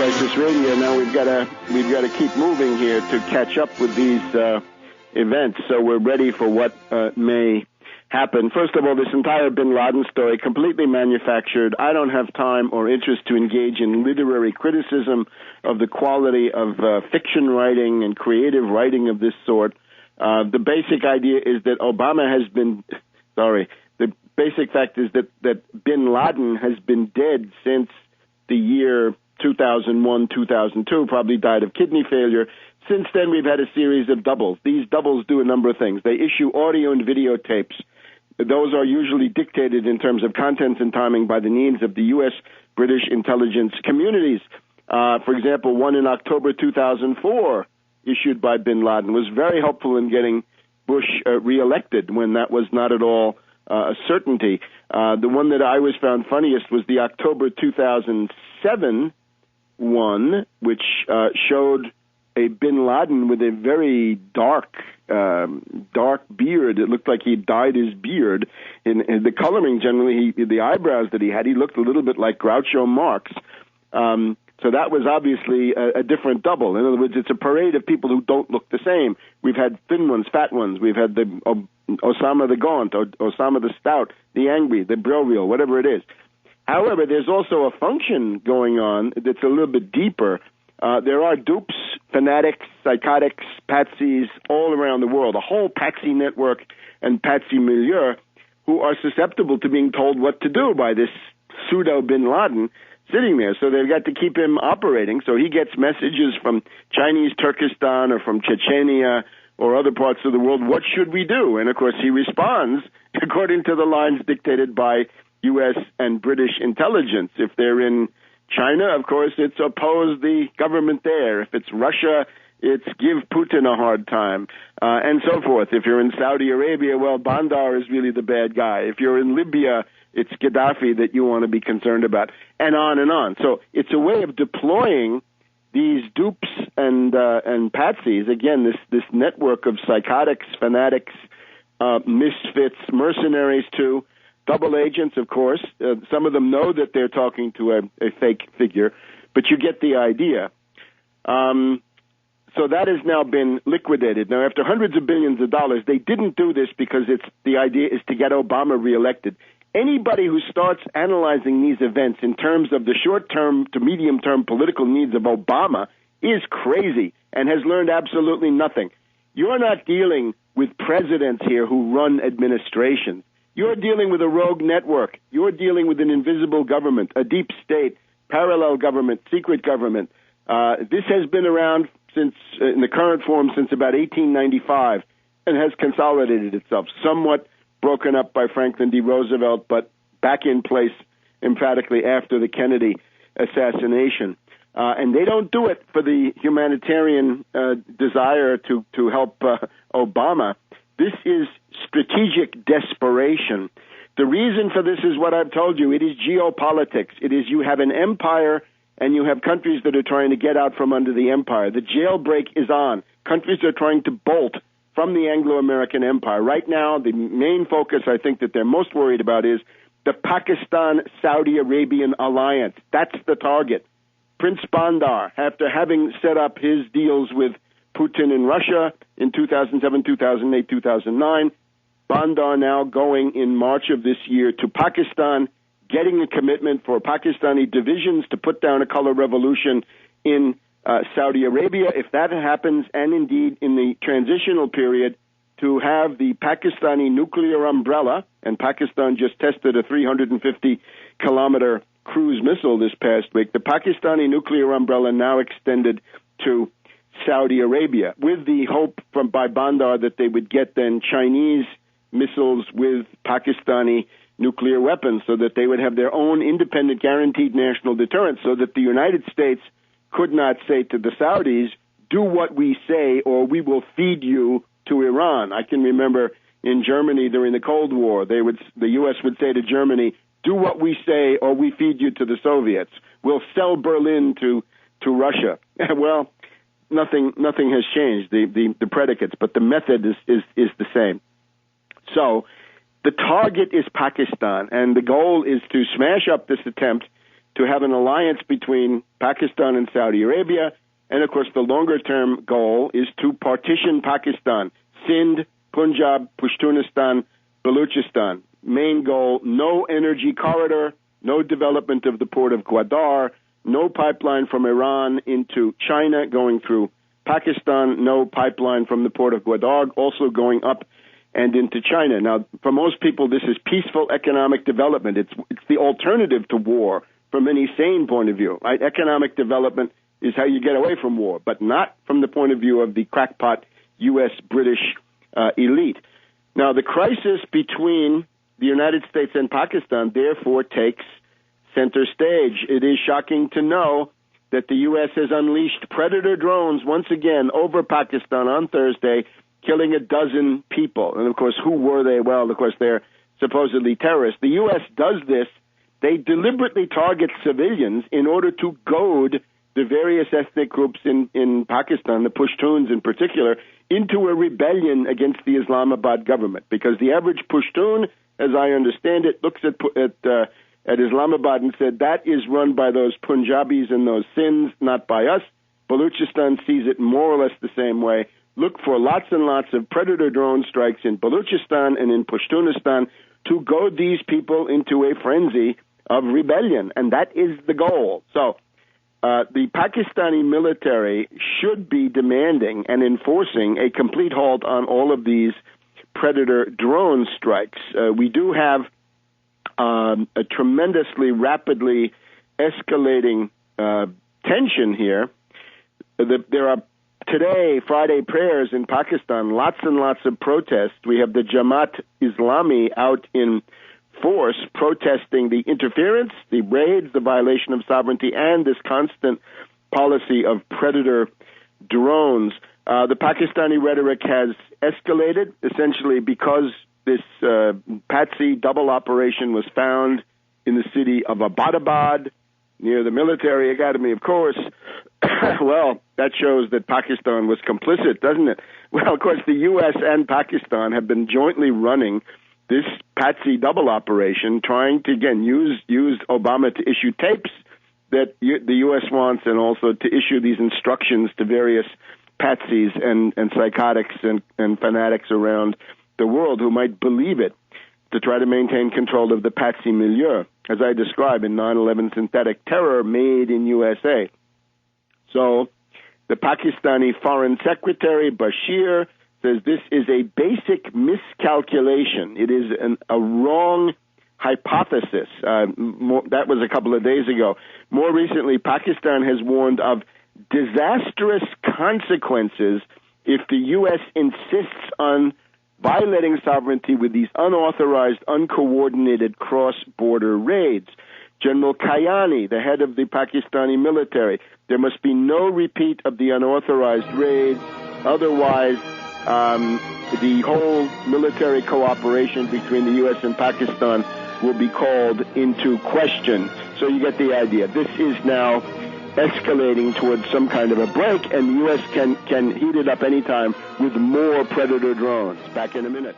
Crisis Radio. Now we've got to keep moving here to catch up with these events, so we're ready for what may happen. First of all, this entire bin Laden story, completely manufactured. I don't have time or interest to engage in literary criticism of the quality of fiction writing and creative writing of this sort. The basic idea is that Obama has been, the basic fact is that bin Laden has been dead since the year 2001, 2002, probably died of kidney failure. Since then, we've had a series of doubles. These doubles do a number of things. They issue audio and videotapes. Those are usually dictated in terms of contents and timing by the needs of the U.S. British intelligence communities. For example, one in October 2004, issued by bin Laden, was very helpful in getting Bush reelected when that was not at all a certainty. The one that I always found funniest was the October 2007 one, which showed a bin Laden with a very dark beard. It looked like he dyed his beard. In the coloring, generally, the eyebrows that he had, he looked a little bit like Groucho Marx. So that was obviously a different double. In other words, it's a parade of people who don't look the same. We've had thin ones, fat ones. We've had the Osama the Gaunt, Osama the Stout, the Angry, the Brilliant, whatever it is. However, there's also a function going on that's a little bit deeper. There are dupes, fanatics, psychotics, patsies all around the world, a whole patsy network and patsy milieu who are susceptible to being told what to do by this pseudo bin Laden sitting there. So they've got to keep him operating. So he gets messages from Chinese Turkestan or from Chechnya or other parts of the world. What should we do? And, of course, he responds according to the lines dictated by U.S. and British intelligence. If they're in China, of course, it's oppose the government there. If it's Russia, it's give Putin a hard time, and so forth. If you're in Saudi Arabia, well, Bandar is really the bad guy. If you're in Libya, it's Gaddafi that you want to be concerned about, and on and on. So it's a way of deploying these dupes and patsies, again, this network of psychotics, fanatics, misfits, mercenaries too, double agents, of course. Some of them know that they're talking to a fake figure, but you get the idea. So that has now been liquidated. Now, after hundreds of billions of dollars, they didn't do this because the idea is to get Obama reelected. Anybody who starts analyzing these events in terms of the short-term to medium-term political needs of Obama is crazy and has learned absolutely nothing. You're not dealing with presidents here who run administrations. You're dealing with a rogue network. You're dealing with an invisible government, a deep state, parallel government, secret government. This has been around since, in the current form, since about 1895 and has consolidated itself, somewhat broken up by Franklin D. Roosevelt, but back in place emphatically after the Kennedy assassination. And they don't do it for the humanitarian desire to help Obama. This is strategic desperation. The reason for this is what I've told you. It is geopolitics. It is you have an empire and you have countries that are trying to get out from under the empire. The jailbreak is on. Countries are trying to bolt from the Anglo-American empire. Right now, the main focus I think that they're most worried about is the Pakistan-Saudi Arabian alliance. That's the target. Prince Bandar, after having set up his deals with Putin in Russia in 2007, 2008, 2009, Bandar now going in March of this year to Pakistan, getting a commitment for Pakistani divisions to put down a color revolution in Saudi Arabia. If that happens, and indeed in the transitional period, to have the Pakistani nuclear umbrella, and Pakistan just tested a 350-kilometer cruise missile this past week, the Pakistani nuclear umbrella now extended to Saudi Arabia, with the hope by Bandar that they would get then Chinese missiles with Pakistani nuclear weapons so that they would have their own independent guaranteed national deterrence, so that the United States could not say to the Saudis, do what we say or we will feed you to Iran. I can remember in Germany during the Cold War, the U.S. would say to Germany, do what we say or we feed you to the Soviets. We'll sell Berlin to Russia. Well, nothing has changed, the predicates, but the method is the same. So the target is Pakistan, and the goal is to smash up this attempt to have an alliance between Pakistan and Saudi Arabia. And, of course, the longer-term goal is to partition Pakistan, Sindh, Punjab, Pashtunistan, Baluchistan. Main goal, no energy corridor, no development of the port of Gwadar, no pipeline from Iran into China going through Pakistan, no pipeline from the port of Gwadar also going up and into China. Now, for most people, this is peaceful economic development. It's the alternative to war from any sane point of view. Right? Economic development is how you get away from war, but not from the point of view of the crackpot U.S.-British elite. Now, the crisis between the United States and Pakistan, therefore, takes center stage. It is shocking to know that the U.S. has unleashed Predator drones once again over Pakistan on Thursday, killing a dozen people. And, of course, who were they? Well, of course, they're supposedly terrorists. The U.S. does this. They deliberately target civilians in order to goad the various ethnic groups in Pakistan, the Pashtuns in particular, into a rebellion against the Islamabad government. Because the average Pashtun, as I understand it, looks at Islamabad and said, that is run by those Punjabis and those Sinds, not by us. Baluchistan sees it more or less the same way. Look for lots and lots of Predator drone strikes in Baluchistan and in Pashtunistan to goad these people into a frenzy of rebellion, and that is the goal. So the Pakistani military should be demanding and enforcing a complete halt on all of these Predator drone strikes. We do have a tremendously rapidly escalating tension here. There are today, Friday prayers in Pakistan, lots and lots of protests. We have the Jamaat Islami out in force protesting the interference, the raids, the violation of sovereignty, and this constant policy of Predator drones. The Pakistani rhetoric has escalated, essentially because this Patsy double operation was found in the city of Abbottabad, near the military academy, of course. Well, that shows that Pakistan was complicit, doesn't it? Well, of course, the U.S. and Pakistan have been jointly running this Patsy double operation, trying to, again, use Obama to issue tapes that the U.S. wants, and also to issue these instructions to various Patsies and psychotics and fanatics around the world who might believe it, to try to maintain control of the Patsy milieu, as I describe in 9/11 synthetic terror made in USA. So the Pakistani Foreign Secretary Bashir says this is a basic miscalculation. It is a wrong hypothesis. That was a couple of days ago. More recently, Pakistan has warned of disastrous consequences if the U.S. insists on violating sovereignty with these unauthorized, uncoordinated cross-border raids. General Kayani, the head of the Pakistani military, there must be no repeat of the unauthorized raids. Otherwise, the whole military cooperation between the U.S. and Pakistan will be called into question. So you get the idea. This is now escalating towards some kind of a break, and the U.S. can heat it up anytime with more Predator drones. Back in a minute.